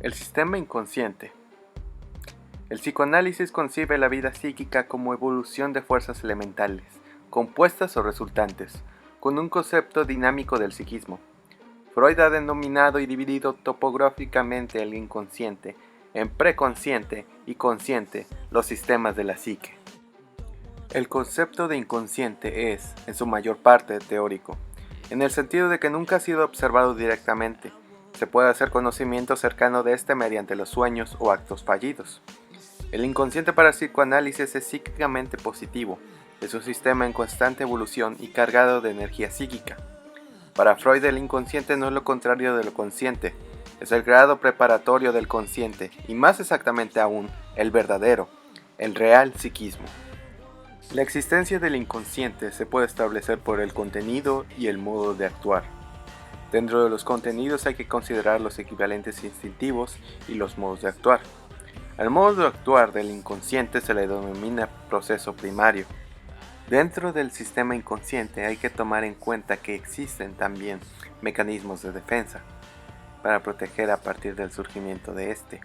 El sistema inconsciente. El psicoanálisis concibe la vida psíquica como evolución de fuerzas elementales, compuestas o resultantes, con un concepto dinámico del psiquismo. Freud ha denominado y dividido topográficamente el inconsciente en preconsciente y consciente, los sistemas de la psique. El concepto de inconsciente es, en su mayor parte, teórico, en el sentido de que nunca ha sido observado directamente. Se puede hacer conocimiento cercano de este mediante los sueños o actos fallidos. El inconsciente para el psicoanálisis es psíquicamente positivo, es un sistema en constante evolución y cargado de energía psíquica. Para Freud el inconsciente no es lo contrario de lo consciente, es el grado preparatorio del consciente y más exactamente aún, el verdadero, el real psiquismo. La existencia del inconsciente se puede establecer por el contenido y el modo de actuar. Dentro de los contenidos hay que considerar los equivalentes instintivos y los modos de actuar. Al modo de actuar del inconsciente se le denomina proceso primario. Dentro del sistema inconsciente hay que tomar en cuenta que existen también mecanismos de defensa para proteger a partir del surgimiento de este.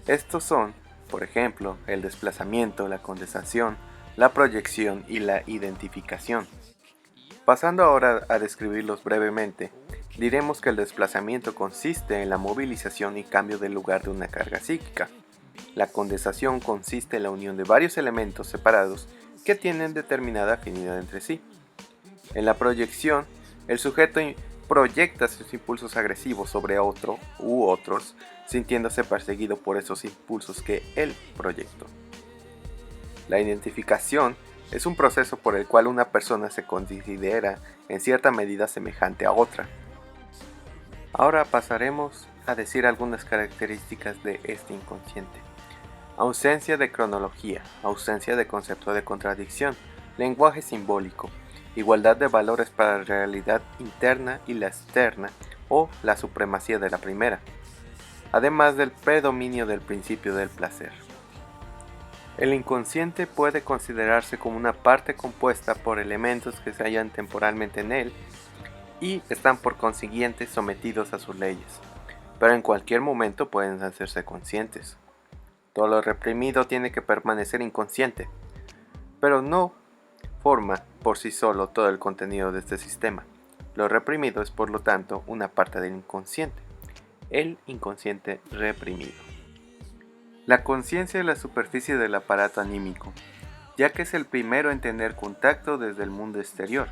Estos son, por ejemplo, el desplazamiento, la condensación, la proyección y la identificación. Pasando ahora a describirlos brevemente, diremos que el desplazamiento consiste en la movilización y cambio del lugar de una carga psíquica. La condensación consiste en la unión de varios elementos separados que tienen determinada afinidad entre sí. En la proyección, el sujeto proyecta sus impulsos agresivos sobre otro u otros, sintiéndose perseguido por esos impulsos que él proyectó. La identificación es un proceso por el cual una persona se considera en cierta medida semejante a otra. Ahora pasaremos a decir algunas características de este inconsciente. Ausencia de cronología, ausencia de concepto de contradicción, lenguaje simbólico, igualdad de valores para la realidad interna y la externa o la supremacía de la primera, además del predominio del principio del placer. El inconsciente puede considerarse como una parte compuesta por elementos que se hallan temporalmente en él y están por consiguiente sometidos a sus leyes, pero en cualquier momento pueden hacerse conscientes. Todo lo reprimido tiene que permanecer inconsciente, pero no forma por sí solo todo el contenido de este sistema. Lo reprimido es por lo tanto una parte del inconsciente, el inconsciente reprimido. La conciencia es la superficie del aparato anímico, ya que es el primero en tener contacto desde el mundo exterior.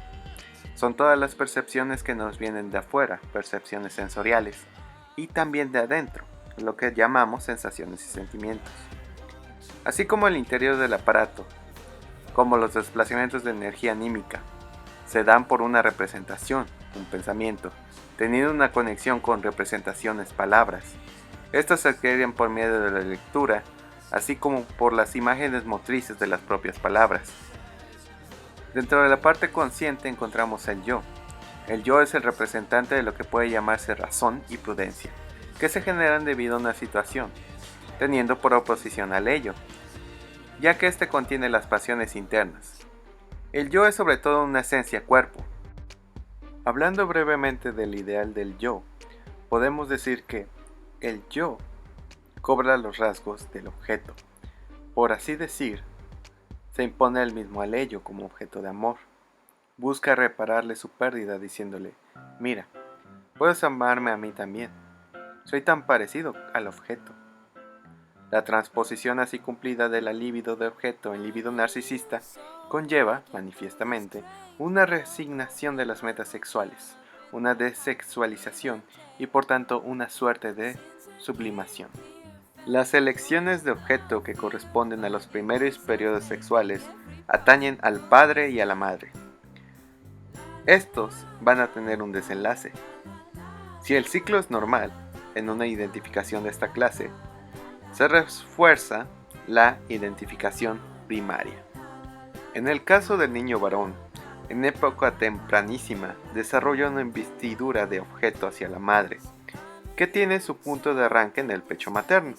Son todas las percepciones que nos vienen de afuera, percepciones sensoriales, y también de adentro, lo que llamamos sensaciones y sentimientos. Así como el interior del aparato, como los desplazamientos de energía anímica, se dan por una representación, un pensamiento, teniendo una conexión con representaciones, palabras. Estas se adquieren por medio de la lectura, así como por las imágenes motrices de las propias palabras. Dentro de la parte consciente encontramos el yo. El yo es el representante de lo que puede llamarse razón y prudencia, que se generan debido a una situación, teniendo por oposición al ello, ya que éste contiene las pasiones internas. El yo es sobre todo una esencia cuerpo. Hablando brevemente del ideal del yo, podemos decir que el yo cobra los rasgos del objeto. Por así decir, se impone él mismo al ello como objeto de amor. Busca repararle su pérdida diciéndole: mira, puedes amarme a mí también. Soy tan parecido al objeto. La transposición así cumplida de la libido de objeto en libido narcisista conlleva, manifiestamente, una resignación de las metas sexuales, una desexualización y por tanto una suerte de sublimación. Las elecciones de objeto que corresponden a los primeros periodos sexuales atañen al padre y a la madre. Estos van a tener un desenlace. Si el ciclo es normal, en una identificación de esta clase, se refuerza la identificación primaria. En el caso del niño varón, en época tempranísima, desarrolla una investidura de objeto hacia la madre, que tiene su punto de arranque en el pecho materno,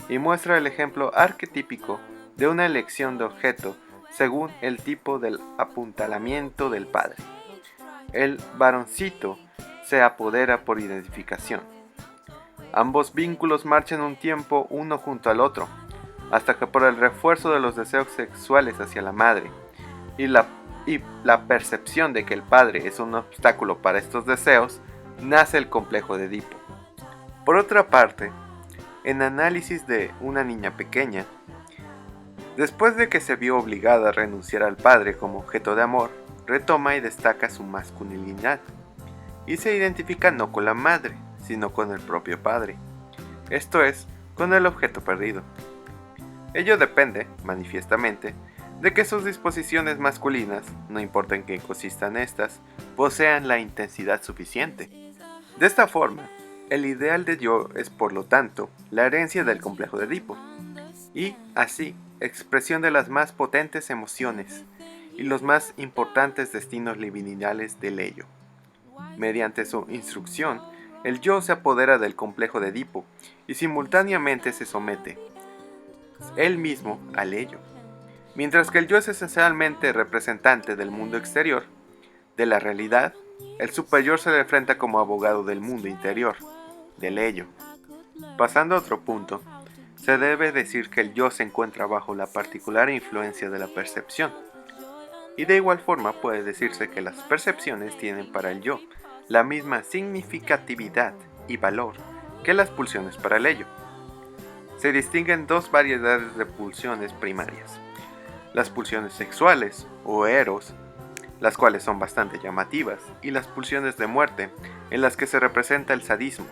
y muestra el ejemplo arquetípico de una elección de objeto según el tipo del apuntalamiento del padre. El varoncito se apodera por identificación. Ambos vínculos marchan un tiempo uno junto al otro, hasta que por el refuerzo de los deseos sexuales hacia la madre y la percepción de que el padre es un obstáculo para estos deseos, nace el complejo de Edipo. Por otra parte, en análisis de una niña pequeña, después de que se vio obligada a renunciar al padre como objeto de amor, retoma y destaca su masculinidad, y se identifica no con la madre, sino con el propio padre, esto es, con el objeto perdido. Ello depende, manifiestamente, de que sus disposiciones masculinas, no importa en qué consistan estas, posean la intensidad suficiente. De esta forma, el ideal de yo es por lo tanto la herencia del complejo de Edipo, y así, expresión de las más potentes emociones y los más importantes destinos libidinales del ello. Mediante su instrucción, el yo se apodera del complejo de Edipo y simultáneamente se somete él mismo al ello. Mientras que el yo es esencialmente representante del mundo exterior, de la realidad, el superior se le enfrenta como abogado del mundo interior, del ello. Pasando a otro punto, se debe decir que el yo se encuentra bajo la particular influencia de la percepción. Y de igual forma puede decirse que las percepciones tienen para el yo la misma significatividad y valor que las pulsiones para el ello. Se distinguen dos variedades de pulsiones primarias: las pulsiones sexuales o eros, las cuales son bastante llamativas, y las pulsiones de muerte, en las que se representa el sadismo,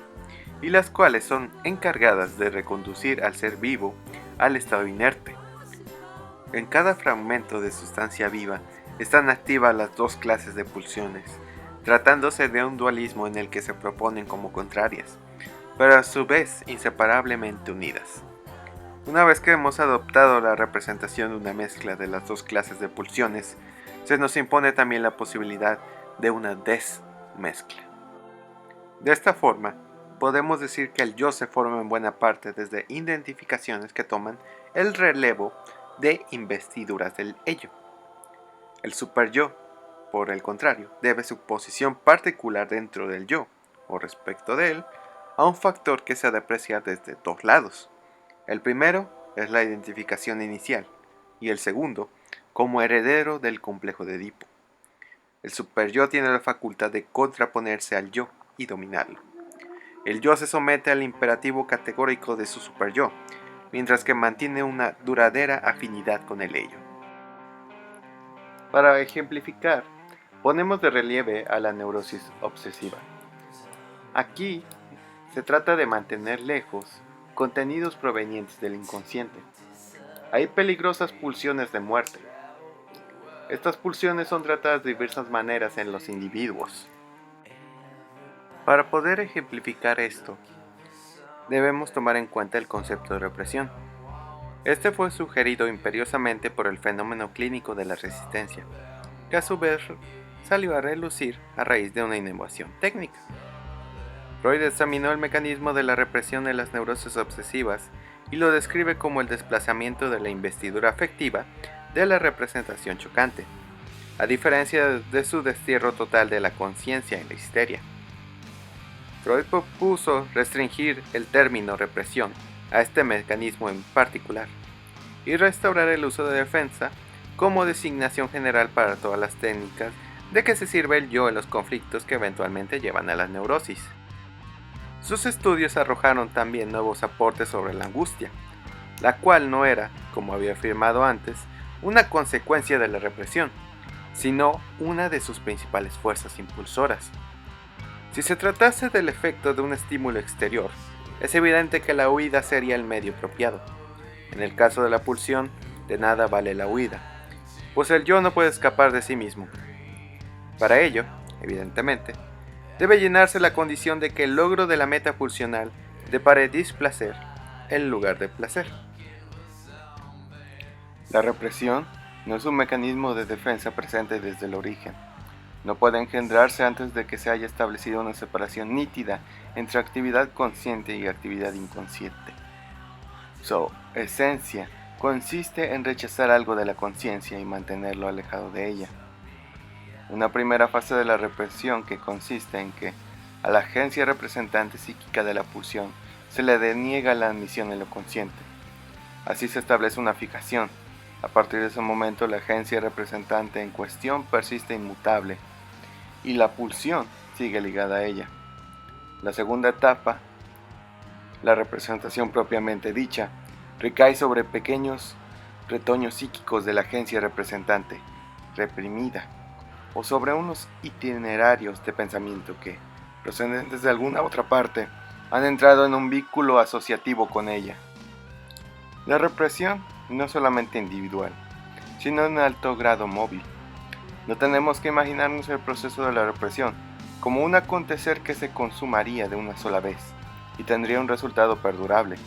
y las cuales son encargadas de reconducir al ser vivo al estado inerte. En cada fragmento de sustancia viva están activas las dos clases de pulsiones, tratándose de un dualismo en el que se proponen como contrarias, pero a su vez inseparablemente unidas. Una vez que hemos adoptado la representación de una mezcla de las dos clases de pulsiones, se nos impone también la posibilidad de una desmezcla. De esta forma, podemos decir que el yo se forma en buena parte desde identificaciones que toman el relevo de investiduras del ello. El superyo, por el contrario, debe su posición particular dentro del yo, o respecto de él, a un factor que se ha de apreciar desde dos lados. El primero es la identificación inicial, y el segundo, como heredero del complejo de Edipo. El superyo tiene la facultad de contraponerse al yo y dominarlo. El yo se somete al imperativo categórico de su superyo, mientras que mantiene una duradera afinidad con el ello. Para ejemplificar, ponemos de relieve a la neurosis obsesiva. Aquí se trata de mantener lejos contenidos provenientes del inconsciente. Hay peligrosas pulsiones de muerte. Estas pulsiones son tratadas de diversas maneras en los individuos. Para poder ejemplificar esto, debemos tomar en cuenta el concepto de represión. Este fue sugerido imperiosamente por el fenómeno clínico de la resistencia, que a su vez salió a relucir a raíz de una innovación técnica. Freud examinó el mecanismo de la represión en las neurosis obsesivas y lo describe como el desplazamiento de la investidura afectiva de la representación chocante, a diferencia de su destierro total de la conciencia en la histeria. Freud propuso restringir el término represión a este mecanismo en particular y restaurar el uso de defensa como designación general para todas las técnicas de que se sirve el yo en los conflictos que eventualmente llevan a la neurosis. Sus estudios arrojaron también nuevos aportes sobre la angustia, la cual no era, como había afirmado antes, una consecuencia de la represión, sino una de sus principales fuerzas impulsoras. Si se tratase del efecto de un estímulo exterior, es evidente que la huida sería el medio apropiado. En el caso de la pulsión, de nada vale la huida, pues el yo no puede escapar de sí mismo. Para ello, evidentemente, debe llenarse la condición de que el logro de la meta pulsional depare displacer en lugar de placer. La represión no es un mecanismo de defensa presente desde el origen. No puede engendrarse antes de que se haya establecido una separación nítida entre actividad consciente y actividad inconsciente. Su esencia consiste en rechazar algo de la conciencia y mantenerlo alejado de ella. Una primera fase de la represión que consiste en que a la agencia representante psíquica de la pulsión se le deniega la admisión en lo consciente. Así se establece una fijación. A partir de ese momento la agencia representante en cuestión persiste inmutable y la pulsión sigue ligada a ella. La segunda etapa, la representación propiamente dicha, recae sobre pequeños retoños psíquicos de la agencia representante, reprimida, o sobre unos itinerarios de pensamiento que, procedentes de alguna otra parte, han entrado en un vínculo asociativo con ella. La represión no es solamente individual, sino en alto grado móvil. No tenemos que imaginarnos el proceso de la represión como un acontecer que se consumaría de una sola vez y tendría un resultado perdurable,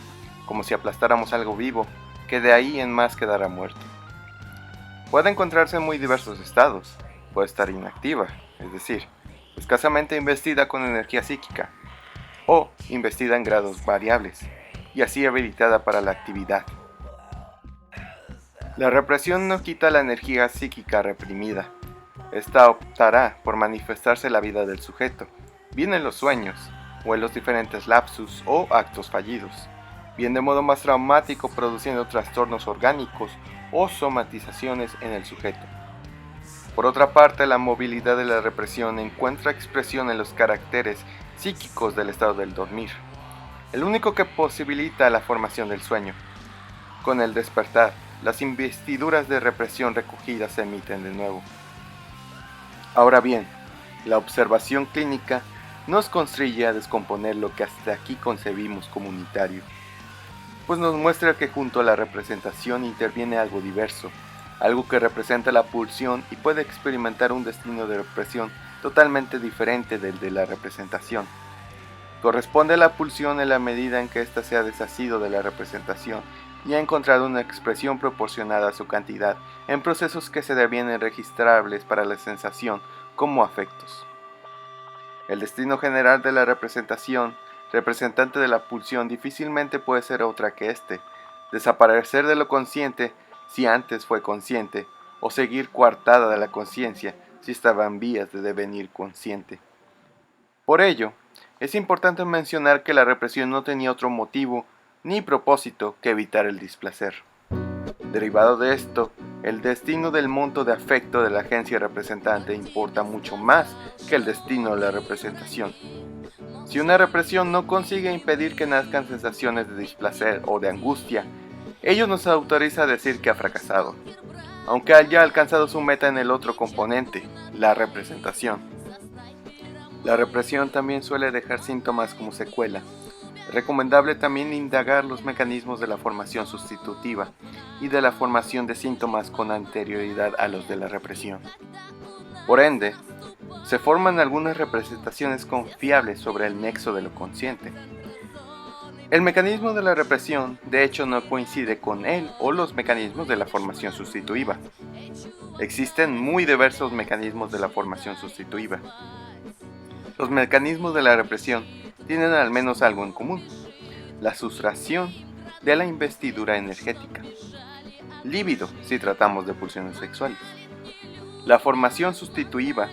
como si aplastáramos algo vivo que de ahí en más quedara muerto. Puede encontrarse en muy diversos estados. Puede estar inactiva, es decir, escasamente investida con energía psíquica, o investida en grados variables, y así habilitada para la actividad. La represión no quita la energía psíquica reprimida. Esta optará por manifestarse en la vida del sujeto, bien en los sueños, o en los diferentes lapsus o actos fallidos, bien de modo más traumático produciendo trastornos orgánicos o somatizaciones en el sujeto. Por otra parte, la movilidad de la represión encuentra expresión en los caracteres psíquicos del estado del dormir, el único que posibilita la formación del sueño. Con el despertar, las investiduras de represión recogidas se emiten de nuevo. Ahora bien, la observación clínica nos constriñe a descomponer lo que hasta aquí concebimos como unitario, pues nos muestra que junto a la representación interviene algo diverso, algo que representa la pulsión y puede experimentar un destino de represión totalmente diferente del de la representación. Corresponde a la pulsión en la medida en que ésta se ha desasido de la representación y ha encontrado una expresión proporcionada a su cantidad en procesos que se devienen registrables para la sensación como afectos. El destino general de la representación, representante de la pulsión, difícilmente puede ser otra que desaparecer de lo consciente si antes fue consciente, o seguir coartada de la conciencia si estaba en vías de devenir consciente. Por ello, es importante mencionar que la represión no tenía otro motivo ni propósito que evitar el displacer. Derivado de esto, el destino del monto de afecto de la agencia representante importa mucho más que el destino de la representación. Si una represión no consigue impedir que nazcan sensaciones de displacer o de angustia, ello nos autoriza a decir que ha fracasado, aunque haya alcanzado su meta en el otro componente, la representación. La represión también suele dejar síntomas como secuela. Es recomendable también indagar los mecanismos de la formación sustitutiva y de la formación de síntomas con anterioridad a los de la represión. Por ende, se forman algunas representaciones confiables sobre el nexo de lo consciente. El mecanismo de la represión, de hecho, no coincide con él o los mecanismos de la formación sustitutiva. Existen muy diversos mecanismos de la formación sustitutiva. Los mecanismos de la represión tienen al menos algo en común: la sustracción de la investidura energética, líbido si tratamos de pulsiones sexuales, la formación sustitutiva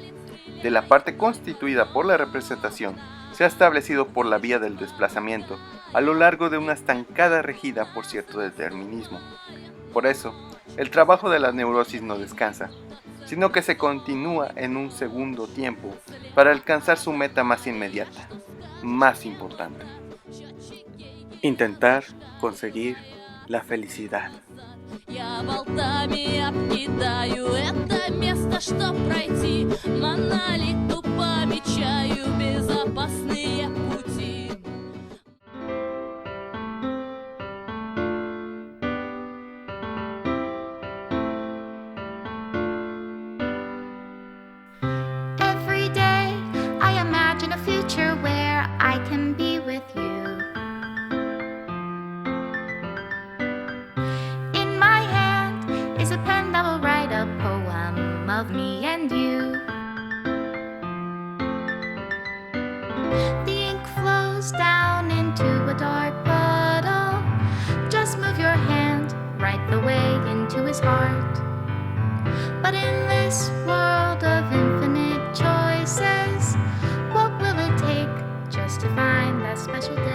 de la parte constituida por la representación se ha establecido por la vía del desplazamiento a lo largo de una estancada regida por cierto determinismo. Por eso, el trabajo de la neurosis no descansa, sino que se continúa en un segundo tiempo para alcanzar su meta más inmediata, más importante: intentar conseguir la felicidad. Я болтами обкидаю это место, чтоб пройти. Монолиту помечаю безопасные пути. Every day I imagine a future where I can be with you. In my hand is a pen that will write a poem of me and you. The ink flows down into a dark puddle. Just move your hand right the way into his heart. But in this world of infinite choices, what will it take just to find that special day?